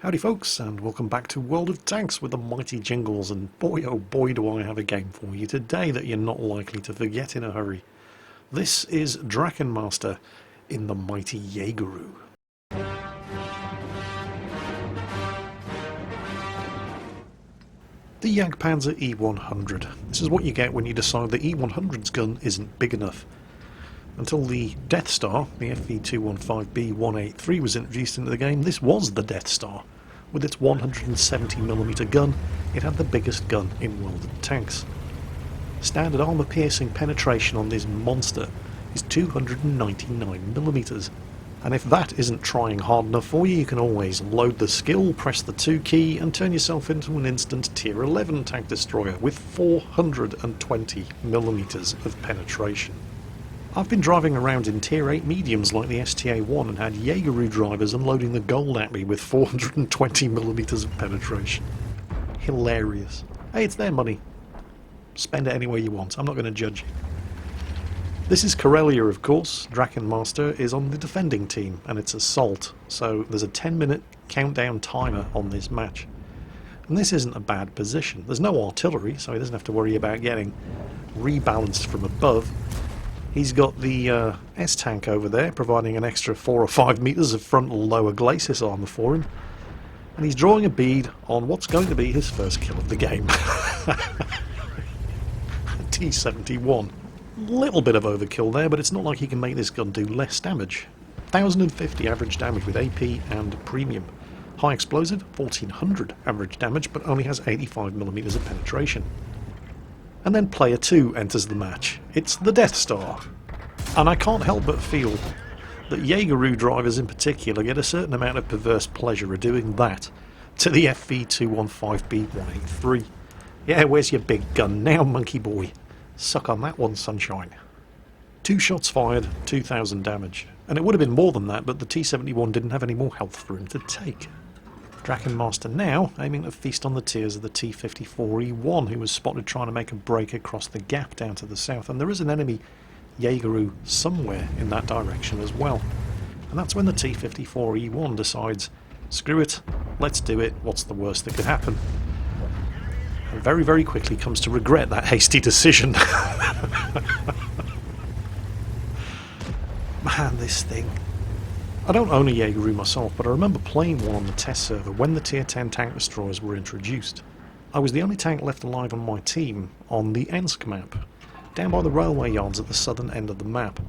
Howdy folks, and welcome back to World of Tanks with the mighty Jingles, and boy oh boy do I have a game for you today that you're not likely to forget in a hurry. This is Drachenmaster in the mighty Jaegeru. The Jagdpanzer E100. This is what you get when you decide the E100's gun isn't big enough. Until the Death Star, the FV215B183, was introduced into the game, this was the Death Star. With its 170mm gun, it had the biggest gun in World of Tanks. Standard armour-piercing penetration on this monster is 299mm. And if that isn't trying hard enough for you, you can always load the skill, press the 2 key, and turn yourself into an instant Tier 11 tank destroyer with 420mm of penetration. I've been driving around in Tier 8 mediums like the STA-1 and had Jaegeru drivers unloading the gold at me with 420mm of penetration. Hilarious. Hey, it's their money. Spend it any way you want. I'm not going to judge you. This is Karelia, of course. Drachenmaster is on the defending team, and it's Assault, so there's a 10-minute countdown timer on this match. And this isn't a bad position. There's no artillery, so he doesn't have to worry about getting rebalanced from above. He's got the S-tank over there, providing an extra 4 or 5 metres of frontal lower glacis armour for him. And he's drawing a bead on what's going to be his first kill of the game. T-71. Little bit of overkill there, but it's not like he can make this gun do less damage. 1050 average damage with AP and premium. High explosive, 1400 average damage, but only has 85mm of penetration. And then player 2 enters the match. It's the Death Star. And I can't help but feel that Jaegeru drivers in particular get a certain amount of perverse pleasure of doing that to the FV215B183. Yeah, where's your big gun now, monkey boy? Suck on that one, sunshine. 2 shots fired, 2000 damage. And it would have been more than that, but the T-71 didn't have any more health for him to take. Drachenmaster now aiming to feast on the tears of the T-54E1, who was spotted trying to make a break across the gap down to the south, and there is an enemy Jaegeru somewhere in that direction as well. And that's when the T-54E1 decides, screw it, let's do it, what's the worst that could happen? And very, very quickly comes to regret that hasty decision. Man, this thing. I don't own a Jaegeru myself, but I remember playing one on the test server when the Tier 10 tank destroyers were introduced. I was the only tank left alive on my team on the Ensk map, down by the railway yards at the southern end of the map,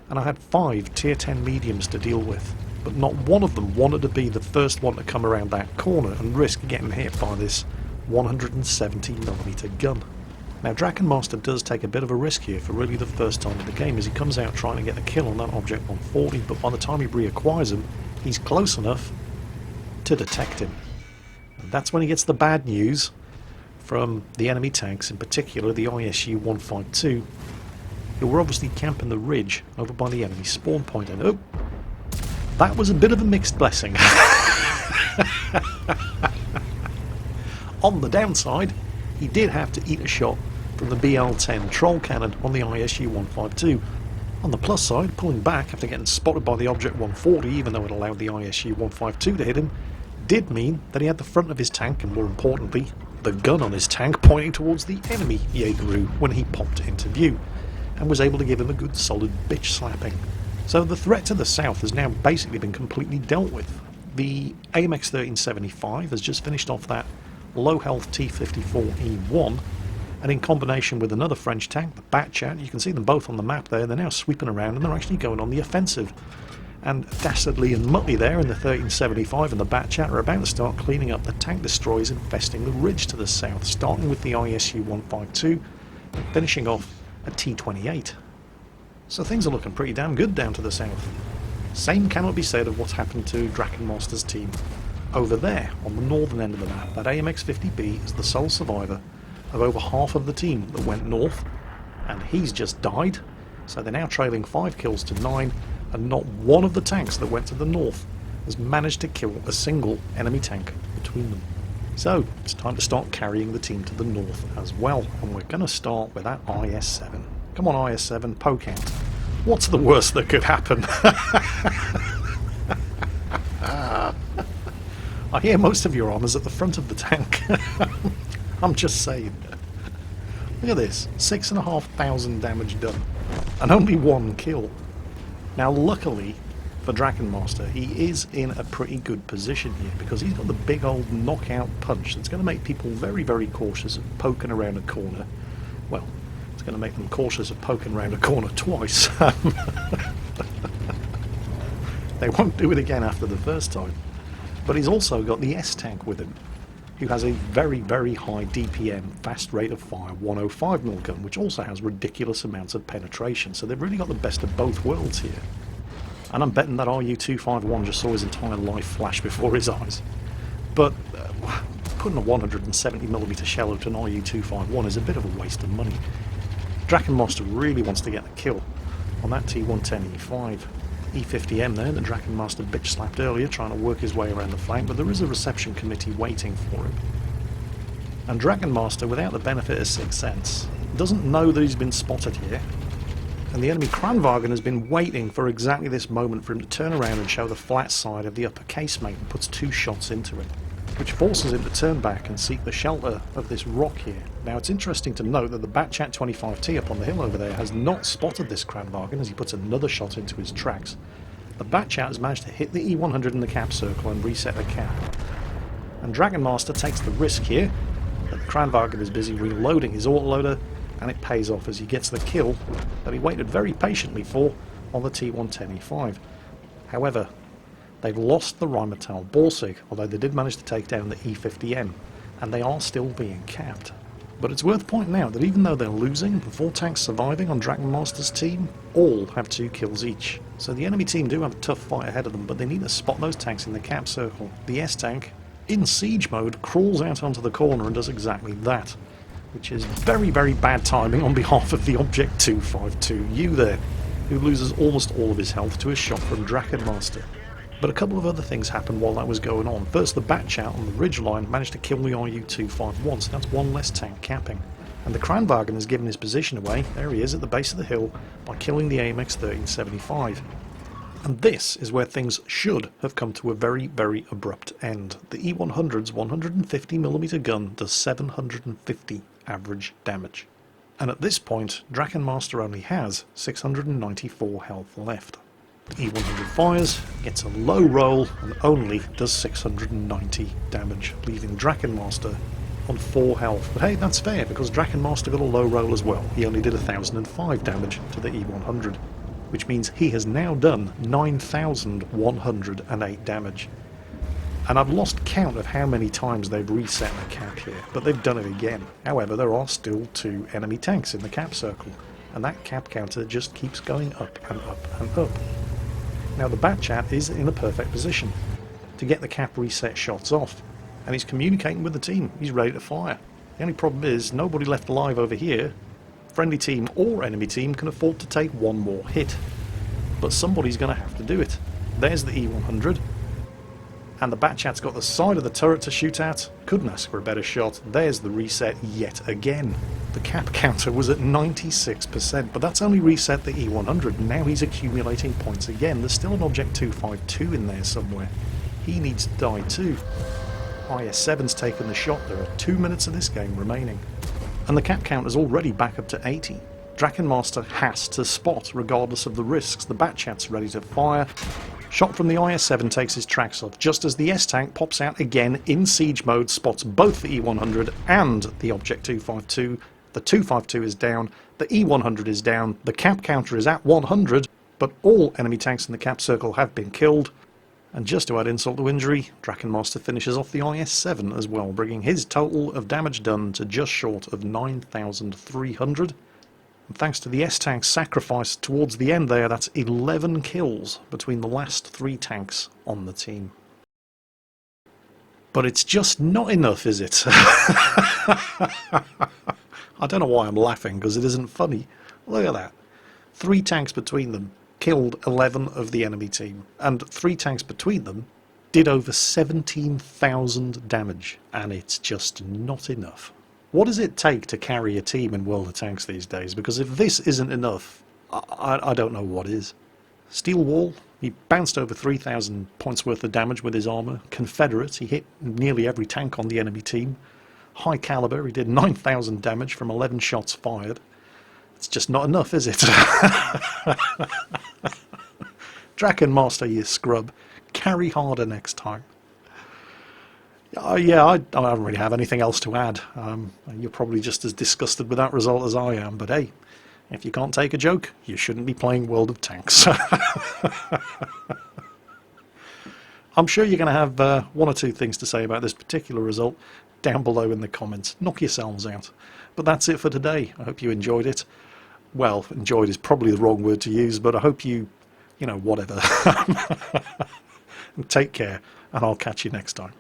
and I had 5 Tier 10 mediums to deal with, but not one of them wanted to be the first one to come around that corner and risk getting hit by this 170mm gun. Now Drachenmaster does take a bit of a risk here for really the first time in the game, as he comes out trying to get the kill on that Object 140, but by the time he reacquires him, he's close enough to detect him. And that's when he gets the bad news from the enemy tanks, in particular the ISU-152, who were obviously camping the ridge over by the enemy spawn point. And oh, that was a bit of a mixed blessing. On the downside, he did have to eat a shot from the BL-10 troll cannon on the ISU-152. On the plus side, pulling back after getting spotted by the Object 140, even though it allowed the ISU-152 to hit him, did mean that he had the front of his tank, and more importantly, the gun on his tank, pointing towards the enemy Jaegeru when he popped into view, and was able to give him a good solid bitch slapping. So the threat to the south has now basically been completely dealt with. The AMX 1375 has just finished off that low health T-54E1, and in combination with another French tank, the Batchat, you can see them both on the map there, they're now sweeping around and they're actually going on the offensive. And Dastardly and Muttley there in the 1375 and the Batchat are about to start cleaning up the tank destroyers infesting the ridge to the south, starting with the ISU-152 and finishing off a T-28. So things are looking pretty damn good down to the south. Same cannot be said of what's happened to Drachenmaster's team over there on the northern end of the map. That AMX-50B is the sole survivor of over half of the team that went north, and he's just died, so they're now trailing 5 kills to 9, and not one of the tanks that went to the north has managed to kill a single enemy tank between them. So it's time to start carrying the team to the north as well, and we're going to start with that IS-7. Come on IS-7, poke out. What's the worst that could happen? I hear most of your armour's at the front of the tank. I'm just saying. Look at this, 6,500 damage done, and only 1 kill. Now luckily for Drakenmaster, he is in a pretty good position here, because he's got the big old knockout punch that's going to make people very, very cautious of poking around a corner. Well, it's going to make them cautious of poking around a corner twice. They won't do it again after the first time. But he's also got the S-Tank with him, who has a very, very high DPM, fast rate of fire 105mm gun, which also has ridiculous amounts of penetration, so they've really got the best of both worlds here. And I'm betting that RU-251 just saw his entire life flash before his eyes. But putting a 170mm shell into an RU-251 is a bit of a waste of money. Drakenmaster really wants to get the kill on that T110E5. E50M there, the Drakenmaster bitch slapped earlier, trying to work his way around the flank, but there is a reception committee waiting for him. And Drakenmaster, without the benefit of sixth sense, doesn't know that he's been spotted here, and the enemy Kranvagn has been waiting for exactly this moment for him to turn around and show the flat side of the upper casemate, and puts 2 shots into it, which forces him to turn back and seek the shelter of this rock here. Now it's interesting to note that the Batchat 25T up on the hill over there has not spotted this Kranvagn as he puts another shot into his tracks. The Batchat has managed to hit the E100 in the cap circle and reset the cap. And Drakenmaster takes the risk here that the Kranvagn is busy reloading his autoloader, and it pays off as he gets the kill that he waited very patiently for on the T110E5. However, they've lost the Rheinmetall Borsig, although they did manage to take down the E50M, and they are still being capped. But it's worth pointing out that even though they're losing, the 4 tanks surviving on Drakenmaster's team all have 2 kills each. So the enemy team do have a tough fight ahead of them, but they need to spot those tanks in the cap circle. The S-Tank, in siege mode, crawls out onto the corner and does exactly that, which is very, very bad timing on behalf of the Object 252U there, who loses almost all of his health to a shot from Drakenmaster. But a couple of other things happened while that was going on. First, the Batchat on the ridgeline managed to kill the RU-251, so that's 1 less tank capping. And the Kranvagn has given his position away, there he is at the base of the hill, by killing the AMX 1375. And this is where things should have come to a very, very abrupt end. The E100's 150mm gun does 750 average damage. And at this point, Drakenmaster only has 694 health left. E100 fires, gets a low roll, and only does 690 damage, leaving Drakenmaster on 4 health. But hey, that's fair, because Drakenmaster got a low roll as well. He only did 1005 damage to the E100, which means he has now done 9108 damage. And I've lost count of how many times they've reset the cap here, but they've done it again. However, there are still 2 enemy tanks in the cap circle, and that cap counter just keeps going up and up and up. Now the Batchat is in a perfect position to get the cap reset shots off, and he's communicating with the team. He's ready to fire. The only problem is nobody left alive over here. Friendly team or enemy team can afford to take 1 more hit, but somebody's going to have to do it. There's the E100, and the Batchat's got the side of the turret to shoot at. Couldn't ask for a better shot. There's the reset yet again. The cap counter was at 96%, but that's only reset the E100. Now he's accumulating points again. There's still an Object 252 in there somewhere. He needs to die too. IS-7's taken the shot. There are 2 minutes of this game remaining, and the cap counter's already back up to 80. Drakenmaster has to spot, regardless of the risks. The Batchat's ready to fire. Shot from the IS-7 takes his tracks off, just as the S-Tank pops out again in siege mode, spots both the E100 and the Object 252. The 252 is down, the E100 is down, the cap counter is at 100, but all enemy tanks in the cap circle have been killed. And just to add insult to injury, Drakenmaster finishes off the IS-7 as well, bringing his total of damage done to just short of 9,300. And thanks to the S-Tank's sacrifice towards the end there, that's 11 kills between the last 3 tanks on the team. But it's just not enough, is it? I don't know why I'm laughing, because it isn't funny. Look at that. 3 tanks between them killed 11 of the enemy team, and 3 tanks between them did over 17,000 damage, and it's just not enough. What does it take to carry a team in World of Tanks these days? Because if this isn't enough, I don't know what is. Steel wall? He bounced over 3,000 points worth of damage with his armour. Confederate, he hit nearly every tank on the enemy team. High caliber, he did 9,000 damage from 11 shots fired. It's just not enough, is it? Draken Master, you scrub. Carry harder next time. Yeah, I don't really have anything else to add. You're probably just as disgusted with that result as I am, but hey, if you can't take a joke, you shouldn't be playing World of Tanks. I'm sure you're going to have one or two things to say about this particular result down below in the comments. Knock yourselves out. But that's it for today. I hope you enjoyed it. Well, enjoyed is probably the wrong word to use, but I hope you know, whatever. Take care, and I'll catch you next time.